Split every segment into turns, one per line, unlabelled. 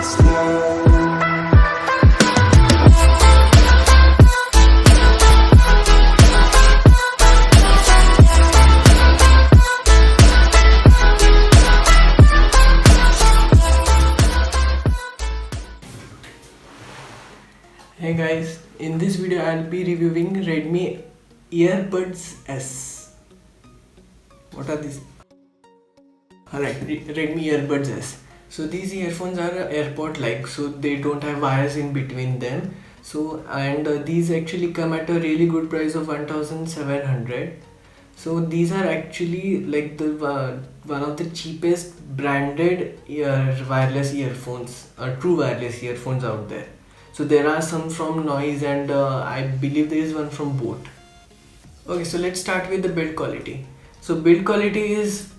Hey guys, in this video I'll be reviewing Redmi Earbuds S. What are these? Alright, Redmi Earbuds S. So these earphones are AirPod like, so they don't have wires in between them. So these actually come at a really good price of 1,700. So these are actually like the one of the cheapest branded wireless earphones, true wireless earphones out there. So there are some from Noise and I believe there is one from Boat. Okay, so let's start with the build quality. So build quality is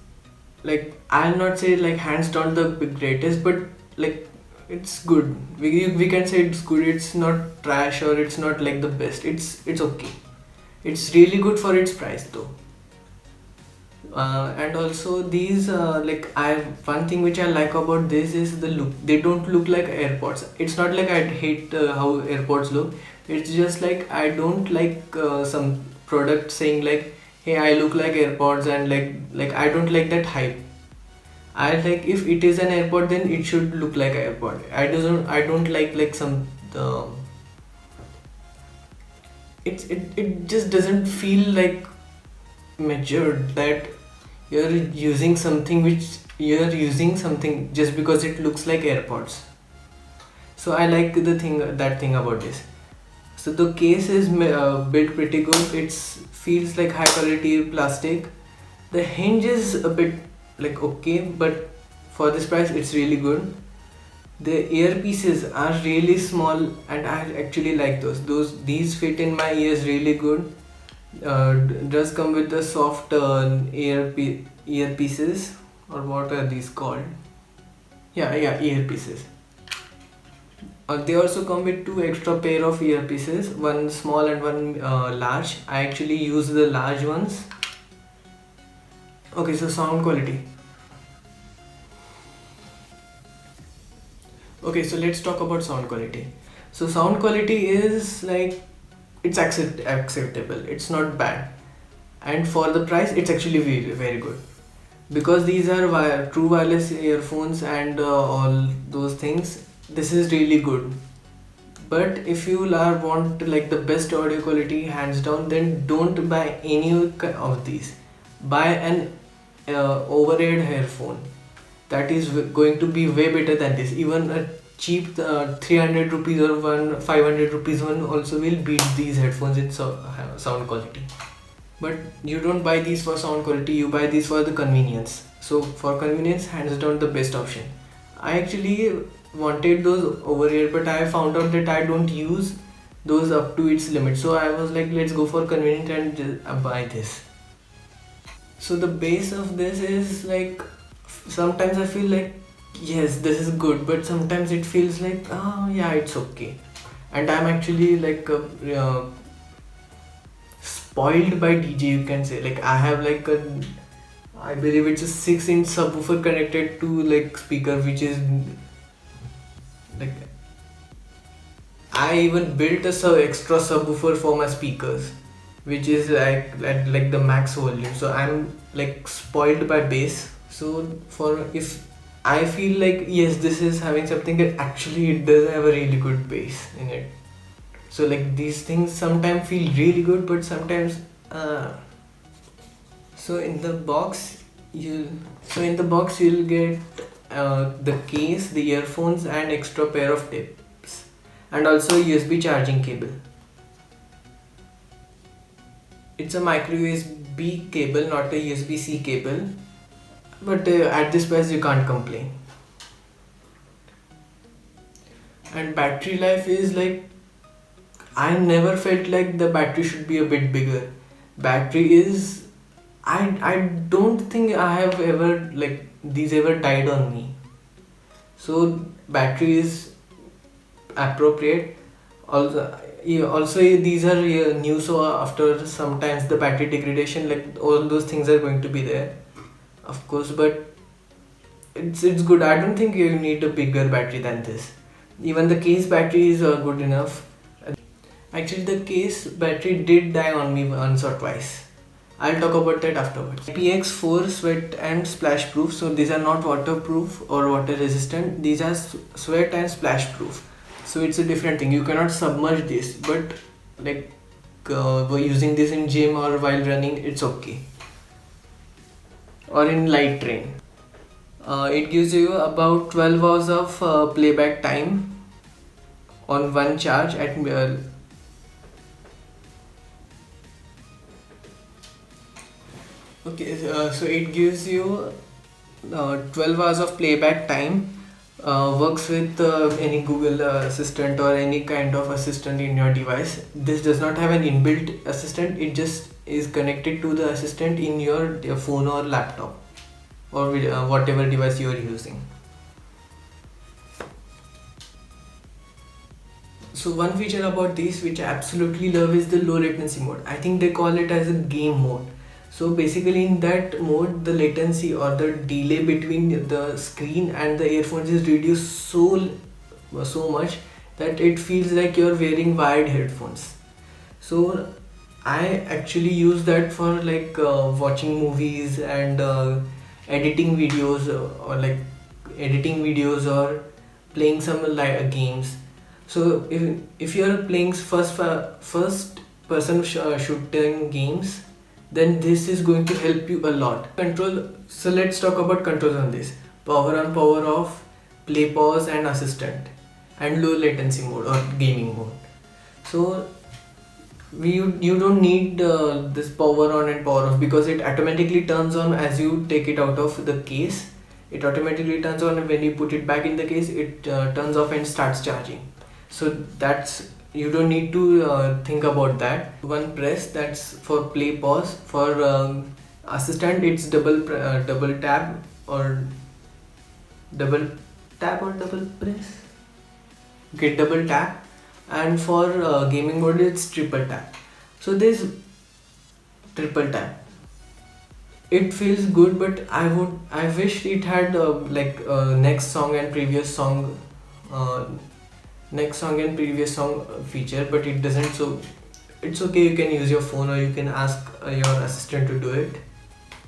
like, I'll not say like hands down the greatest, but like it's good. We can say it's good. It's not trash or it's not like the best. It's okay. It's really good for its price though. And also these one thing which I like about this is the look. They don't look like AirPods. It's not like I hate how AirPods look. It's just like I don't like some product saying like, hey, I look like AirPods, and like I don't like that hype. I like, if it is an AirPod then it should look like an AirPod. I don't like some it just doesn't feel like matured, that you're using something just because it looks like AirPods. So I like that thing about this. So the case is built pretty good. It feels like high quality plastic. The hinge is a bit like okay, but for this price it's really good. The earpieces are really small and I actually like these fit in my ears really good. Does come with the soft earpieces, or what are these called? Yeah, earpieces. They also come with two extra pair of earpieces, one small and one large. I actually use the large ones. Okay, so sound quality. Okay, so let's talk about sound quality. So sound quality is like, it's acceptable. It's not bad, and for the price it's actually very, very good, because these are true wireless earphones and all those things. This is really good. But if you want like the best audio quality hands down, then don't buy any of these. Buy an overhead earphone. That is going to be way better than this. Even a cheap 300 rupees or 500 rupees one also will beat these headphones in sound quality. But you don't buy these for sound quality, you buy these for the convenience. So for convenience, hands down the best option. I actually wanted those over here, but I found out that I don't use those up to its limit. So I was like, let's go for convenient and just buy this. So the base of this is like, sometimes I feel like, yes, this is good, but sometimes it feels like, oh yeah, it's okay. And I'm actually like spoiled by DJ, you can say. Like I have like I believe it's a 6-inch subwoofer connected to like speaker, which is like, I even built a extra subwoofer for my speakers, which is like the max volume. So I'm like spoiled by bass. So if I feel like, yes, this is having something that actually it does have a really good bass in it. So like these things sometimes feel really good, but sometimes so in the box you'll get the case, the earphones, and extra pair of tips, and also USB charging cable. It's a micro USB cable, not a USB-C cable, but at this price you can't complain. And battery life is like, I never felt like the battery should be a bit bigger. Battery is, I don't think I have ever like these ever died on me. So battery is appropriate. Also these are new, so after sometimes the battery degradation, like all those things are going to be there, of course. But it's good. I don't think you need a bigger battery than this. Even the case battery is good enough. Actually, the case battery did die on me once or twice. I'll talk about that afterwards. PX4 sweat and splash proof. So these are not waterproof or water resistant. These are sweat and splash proof. So it's a different thing. You cannot submerge this, but like using this in gym or while running, it's okay. Or in light train. It gives you about 12 hours of playback time on one charge at okay, so it gives you 12 hours of playback time. Works with any Google assistant or any kind of assistant in your device. This does not have an inbuilt assistant, it just is connected to the assistant in your phone or laptop or with, whatever device you are using. So one feature about this which I absolutely love is the low latency mode. I think they call it as a game mode. So basically in that mode, the latency or the delay between the screen and the earphones is reduced so much that it feels like you're wearing wired headphones. So I actually use that for like watching movies and editing videos or like editing videos or playing some games. So if you're playing first person shooting games, then this is going to help you a lot. Control. So let's talk about controls on this. Power on, power off, play pause and assistant, and low latency mode or gaming mode. So you don't need this power on and power off because it automatically turns on as you take it out of the case. It automatically turns on when you put it back in the case. It turns off and starts charging. So that's, you don't need to think about that. One press, that's for play pause. For assistant, it's double tap or double press. Okay, double tap. And for gaming mode, it's triple tap. So this triple tap, it feels good, but I wish it had next song and previous song. Next song and previous song feature, but it doesn't. So it's okay, you can use your phone or you can ask your assistant to do it.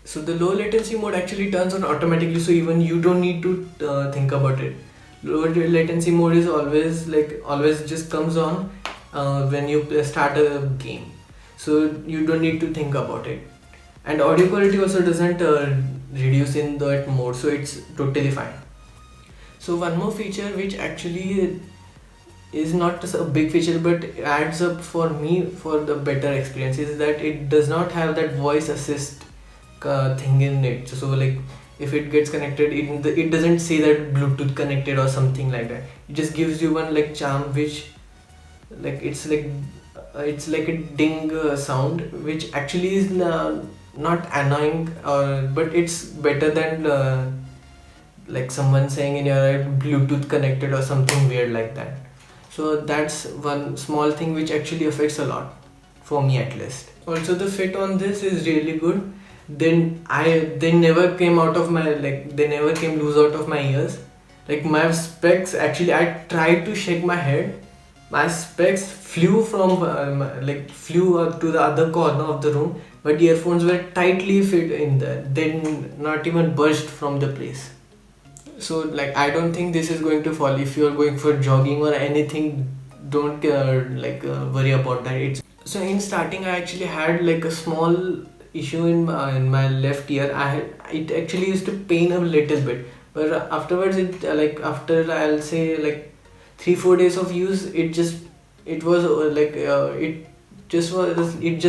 So the low latency mode actually turns on automatically, so even you don't need to think about it. Low latency mode is always just comes on when you start a game, so you don't need to think about it. And audio quality also doesn't reduce in that mode, so it's totally fine. So one more feature which actually is not a big feature but adds up for me for the better experience is that it does not have that voice assist thing in it. So like if it gets connected, it doesn't say that Bluetooth connected or something like that. It just gives you one like charm which like it's like a ding sound, which actually is not annoying but it's better than like someone saying in your Bluetooth connected or something weird like that. So that's one small thing which actually affects a lot, for me at least. Also the fit on this is really good. They never came out of my they never came loose out of my ears. Like my specs, actually I tried to shake my head, my specs flew from flew to the other corner of the room, but earphones were tightly fit in there. They not even budged from the place. So like I don't think this is going to fall. If you're going for jogging or anything, don't worry about that. So in starting I actually had like a small issue in my left ear. It actually used to pain a little bit, but afterwards it after I'll say like 3-4 days of use, it just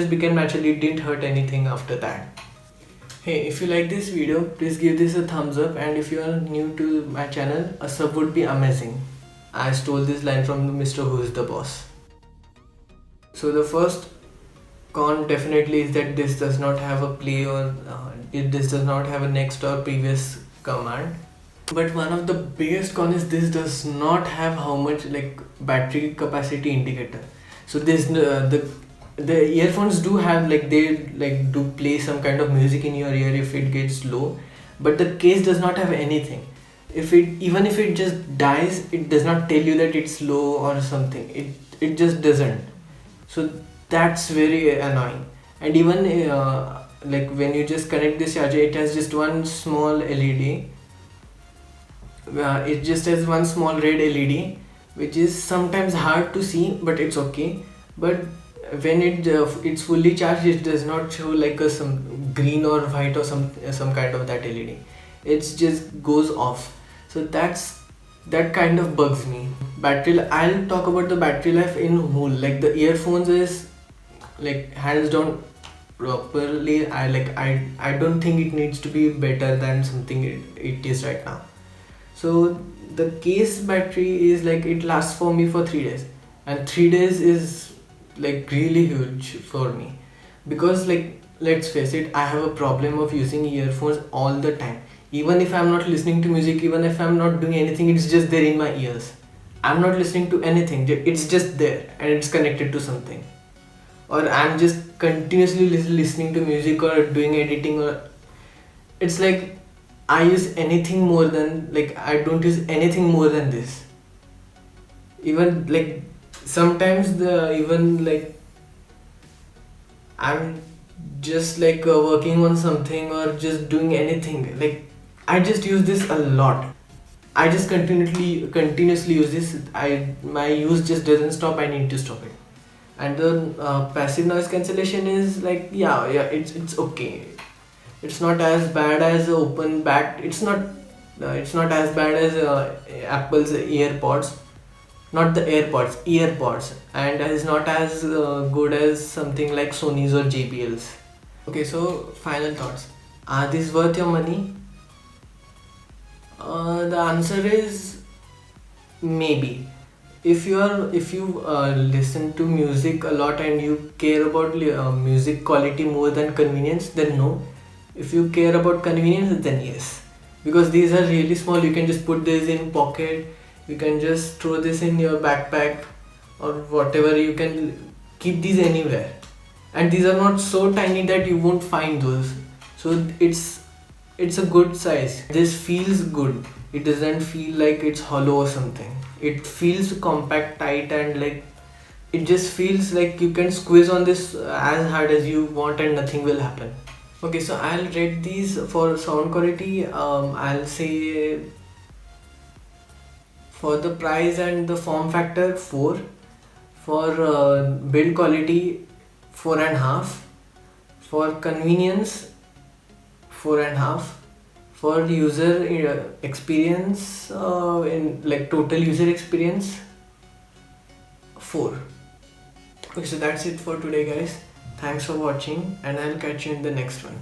became natural. It didn't hurt anything after that. Hey, if you like this video, please give this a thumbs up, and if you are new to my channel, a sub would be amazing. I stole this line from Mr. Who's the Boss. So the first con definitely is that this does not have a play or this does not have a next or previous command. But one of the biggest con is this does not have how much battery capacity indicator. So this the earphones do have they do play some kind of music in your ear if it gets low, but the case does not have anything. if it, even if it just dies, it does not tell you that it's low or something. It just doesn't. So that's very annoying. And even like when you just connect this charger, it has just one small LED. It just has one small red LED, which is sometimes hard to see, but it's okay. But when it's fully charged, it does not show like a some green or white or some kind of that LED. It just goes off. So that kind of bugs me. I'll talk about the battery life in whole. Like the earphones is like hands down properly. I don't think it needs to be better than something it is right now. So the case battery is like, it lasts for me for 3 days, and 3 days is like really huge for me, because like, let's face it, I have a problem of using earphones all the time. Even if I'm not listening to music, even if I'm not doing anything, it's just there in my ears. I'm not listening to anything, it's just there and it's connected to something. Or I'm just continuously listening to music or doing editing, or it's like I use anything more than, like, I don't use anything more than this. Even like sometimes the even like I'm just like working on something or just doing anything, like I just use this a lot. I just continuously use this. My use just doesn't stop. I need to stop it. And the passive noise cancellation is like, yeah, it's okay. It's not as bad as open back. It's not as bad as Apple's AirPods, not the earpods, and is not as good as something like Sony's or JBL's. Okay, so final thoughts. Are these worth your money? The answer is maybe. If you listen to music a lot and you care about music quality more than convenience, then no. If you care about convenience, then yes, because these are really small. You can just put this in pocket, you can just throw this in your backpack or whatever. You can keep these anywhere, and these are not so tiny that you won't find those. So it's a good size. This feels good. It doesn't feel like it's hollow or something. It feels compact, tight, and like it just feels like you can squeeze on this as hard as you want and nothing will happen. Okay, so I'll rate these for sound quality. I'll say for the price and the form factor, 4. For build quality, 4.5. For convenience, 4.5. For user experience, in like total user experience, 4. Okay, so that's it for today, guys. Thanks for watching, and I'll catch you in the next one.